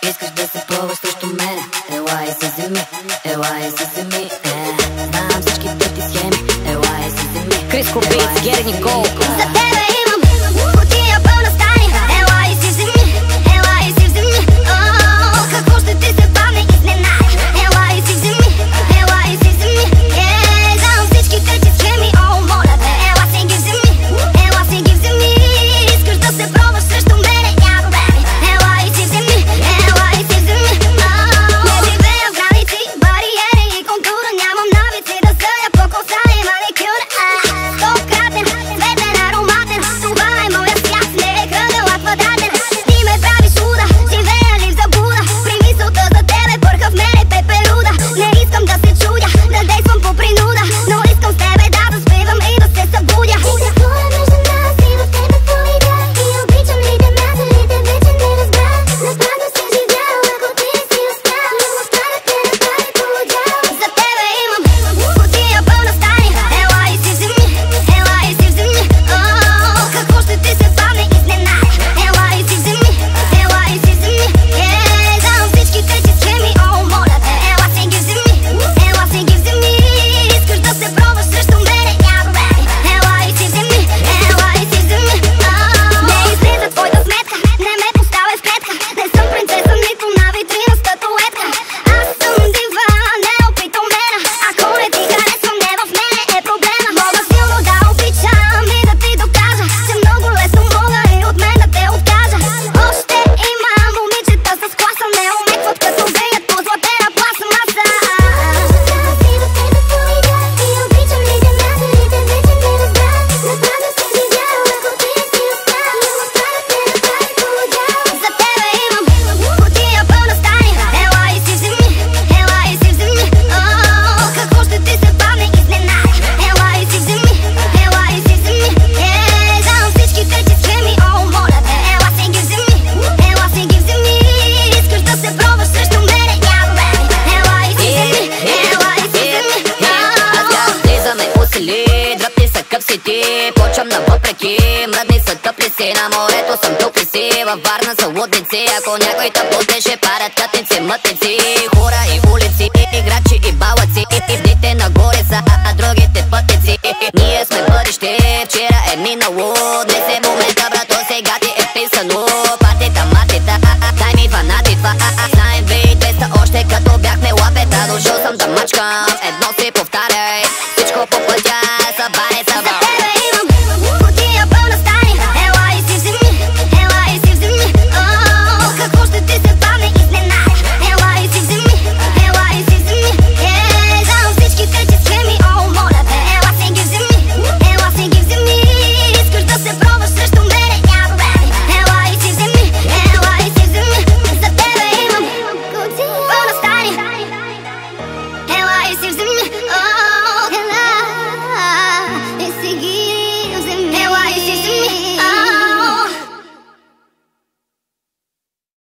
Искаш да се пробваш срещу мене? Ела и си вземи, ела и си вземи. Знам всичките ти схеми. Ела и си вземи. Криско Битс, Гери Никол. За тебе имам кутия пълна стани. Ела и си вземи, ела и си вземи. Какво ще ти се падне изненада? Ела и си вземи, ела и си вземи. Знам всичките ти схеми, о, моля те. Ела си ги вземи, ела си ги вземи. Искаш да се пробваш срещу мене? Няма проблеми. Ела и си вземи, ела и си вземи. Не живея в граници, бариери и култура. Нямам навици да съя по коса и маникюра. Стократен, цветен, ароматен. Това е моя свят, не е кръгъла квадратен. Ти ме правиш луда, живея ли в заблуда? При мисълта за тебе бърка в мене пеперуда. Не искам да се чудя, да действам по принуда, но искам с тебе да заспивам и да се събудя. Какво е между нас и в тебе какво видя? И обичам ли те мразилите, вече не разбра. Напразно си живял, ако ти не си успял. Любовта да те направи полудял. За тебе имам кутия пълна стани. Ела и си вземи, ела и си вземи. Какво ще ти се падне изненада? Ела и си вземи, ела и си вземи. Знам всичките ти схеми, о, моля те. Ела си ги вземи, ела си ги вземи. Искаш да се пробваш срещу мене? Няма проблеми. Ела и си вземи, ела и си вземи. Не излиза твоята сметка, не ме поставя в клетка. Не съм принцеса, нито на витрина статуетка. Аз съм дива, неопитомена. Ако не ти харесвам, не в мене е проблема. Мога силно да обичам и да ти докажа, че много лесно мога и от мен да те откажа. Още има момичета с класа, не умекват като веят по златена пластмаса. За тебе имам кутия пълна стани. Ела и си вземи, ела и си вземи. Какво ще ти се падне изненада? Ела и си вземи, ела и си вземи. Знам всичките ти схеми, о, моля те. Ела си ги вземи, ела си ги вземи. Искаш да се пробваш срещу мене? Няма проблеми. Ела и си вземи, ела и си вземи. Влизаме усили, дръпни са къпсите. Почвам на въпреки, мръдни са тъпли си. На морето съм тук ли си, във Варна са лудници. Ако някой те путеше, парят кътници, мътници. Хора и улици, играчи и балъци. Дните нагоре са, а другите пътници. Ние сме бъдеще, вчера е минало. Днес е момента, брато, сега ти е писано. Партита, матита, дай ми 2 на 2. Знаем ви 200 още като бяхме лапета. Дошъл съм да мачкам.